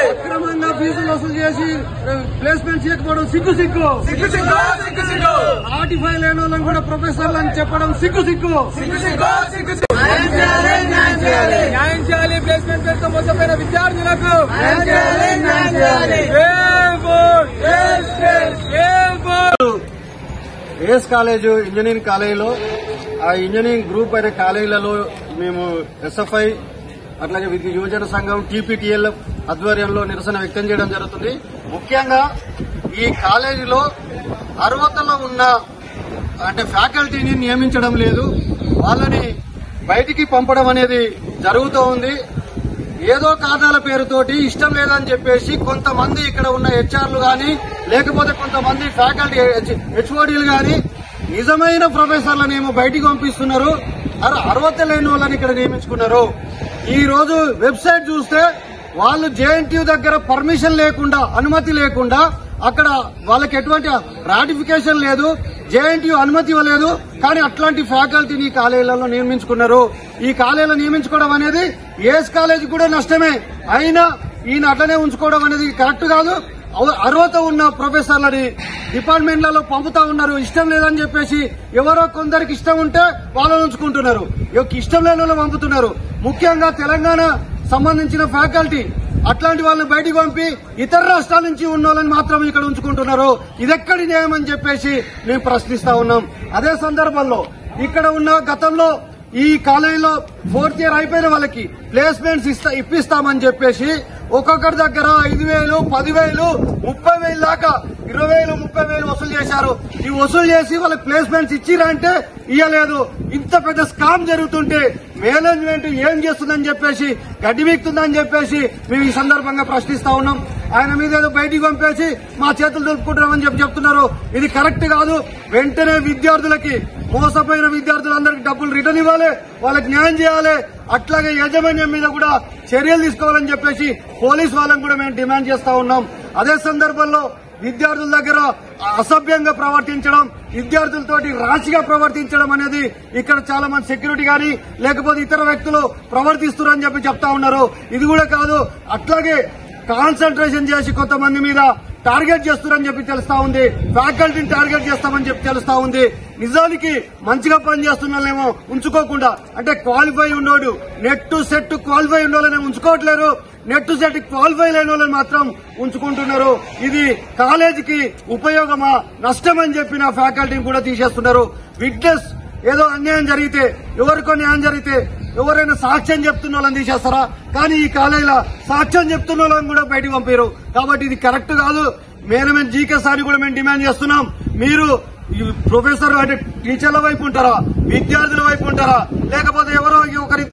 అక్రమంగా ఫీజులు వసూలు చేసి ప్లేస్మెంట్ చేయకపోవడం సిగ్గు ఆర్టిఫై లేని వాళ్ళని కూడా ప్రొఫెసర్లు అని చెప్పడం సిగ్గు న్యాయం చేయాలి. ప్లేస్మెంట్ పేరుతో మోసపోయిన విద్యార్థులకు ఏఎస్ కాలేజ్ ఇంజనీరింగ్ కాలేజీలో ఆ ఇంజనీరింగ్ గ్రూప్ అయిన కాలేజీలలో మేము ఎస్ఎఫ్ఐ అట్లాగే యువజన సంఘం టీపీటీఎల్ ఆధ్వర్యంలో నిరసన వ్యక్తం చేయడం జరుగుతుంది. ముఖ్యంగా ఈ కాలేజీలో అర్హతలో ఉన్న ఫ్యాకల్టీని నియమించడం లేదు, వాళ్ళని బయటికి పంపడం అనేది జరుగుతూ ఉంది. ఏదో కారణాల పేరుతోటి ఇష్టం లేదని చెప్పేసి కొంతమంది ఇక్కడ ఉన్న హెచ్ఆర్లు గాని లేకపోతే కొంతమంది ఫ్యాకల్టీ హెచ్ఓడీలు గాని నిజమైన ప్రొఫెసర్లనేమో బయటికి పంపిస్తున్నారు, అర్హత లేని వాళ్ళని ఇక్కడ నియమించుకున్నారు. ఈ రోజు వెబ్సైట్ చూస్తే వాళ్ళు జేఎన్టీయూ దగ్గర పర్మిషన్ లేకుండా, అనుమతి లేకుండా అక్కడ వాళ్ళకి ఎటువంటి రాటిఫికేషన్ లేదు, జేఎన్టీయూ అనుమతి ఇవ్వలేదు, కానీ అట్లాంటి ఫ్యాకల్టీని కాలేజీలలో నియమించుకున్నారు. ఈ కాలేజీలో నియమించుకోవడం అనేది ఏఎస్ కాలేజ్ కూడా నష్టమే. అయినా ఈయన అట్లనే ఉంచుకోవడం అనేది కరెక్ట్ కాదు. అర్హత ఉన్న ప్రొఫెసర్లని డిపార్ట్మెంట్లలో పంపుతా ఉన్నారు. ఇష్టం లేదని చెప్పేసి ఎవరో కొందరికి ఇష్టం ఉంటే వాళ్ళని ఉంచుకుంటున్నారు, ఇష్టం లేని వాళ్ళు పంపుతున్నారు. ముఖ్యంగా తెలంగాణ సంబంధించిన ఫ్యాకల్టీ అట్లాంటి వాళ్ళని బయటికి పంపి ఇతర రాష్ట్రాల నుంచి ఉన్న వాళ్ళని మాత్రం ఇక్కడ ఉంచుకుంటున్నారు. ఇదెక్కడి న్యాయం అని చెప్పేసి మేము ప్రశ్నిస్తా ఉన్నాం. అదే సందర్భంలో ఇక్కడ ఉన్న గతంలో ఈ కాలేజీలో 4th ఇయర్ అయిపోయిన వాళ్ళకి ప్లేస్మెంట్స్ ఇప్పిస్తామని చెప్పేసి ఒక్కొక్కరి దగ్గర 5,000, 10,000, 30,000 దాకా 20,000, 30,000 వసూలు చేశారు. ఈ వసూలు చేసి వాళ్ళకి ప్లేస్మెంట్స్ ఇచ్చిరంటే ఇయ్యలేదు. ఇంత పెద్ద స్కామ్ జరుగుతుంటే మేనేజ్మెంట్ ఏం చేస్తుందని చెప్పేసి, గడ్డి వీక్తుందని చెప్పేసి మేము ఈ సందర్భంగా ప్రశ్నిస్తా ఉన్నాం. ఆయన మీద ఏదో బయటికి పంపేసి మా చేతులు దులుపుకుంటున్నామని చెప్తున్నారు. ఇది కరెక్ట్ కాదు. వెంటనే విద్యార్థులకి, మోసపోయిన విద్యార్థులందరికీ డబ్బులు రిటర్న్ ఇవ్వాలి, వాళ్ళకి న్యాయం చేయాలి. అట్లాగే యాజమాన్యం మీద కూడా చర్యలు తీసుకోవాలని చెప్పేసి పోలీస్ వాళ్ళని కూడా మేము డిమాండ్ చేస్తా ఉన్నాం. అదే సందర్భంలో విద్యార్థుల దగ్గర అసభ్యంగా ప్రవర్తించడం, విద్యార్థులతోటి రాశిగా ప్రవర్తించడం అనేది ఇక్కడ చాలా మంది సెక్యూరిటీ గాని లేకపోతే ఇతర వ్యక్తులు ప్రవర్తిస్తున్నారని చెప్పి చెప్తా ఉన్నారు. ఇది కూడా కాదు. అట్లాగే కాన్సన్ట్రేషన్ చేసి కొంతమంది మీద టార్గెట్ చేస్తున్నారని చెప్పి తెలుస్తా ఉంది. ఫ్యాకల్టీని టార్గెట్ చేస్తామని చెప్పి తెలుస్తా ఉంది. నిజానికి మంచిగా పనిచేస్తున్నారేమో ఉంచుకోకుండా, క్వాలిఫై ఉన్నోడు, నెట్ సెట్ క్వాలిఫై ఉన్న వాళ్ళని ఉంచుకోవట్లేరు, నెట్ సెట్ క్వాలిఫై లేని వాళ్ళని మాత్రం ఉంచుకుంటున్నారు. ఇది కాలేజీకి ఉపయోగమా నష్టమని చెప్పిన ఫ్యాకల్టీని కూడా తీసేస్తున్నారు. విట్నెస్ ఏదో అన్యాయం జరిగితే, ఎవరికో న్యాయం జరిగితే ఎవరైనా సాక్ష్యం చెప్తున్న వాళ్ళని తీసేస్తారా? కానీ ఈ కాలేజీలో సాక్ష్యం చెప్తున్న వాళ్ళని కూడా బయటకు పంపారు. కాబట్టి ఇది కరెక్ట్ కాదు. మేనేజ్మెంట్ జీకే సార్ని కూడా మేము డిమాండ్ చేస్తున్నాం. మీరు ప్రొఫెసర్ టీచర్ల వైపు ఉంటారా, విద్యార్థుల వైపు ఉంటారా, లేకపోతే ఎవరో ఒకరి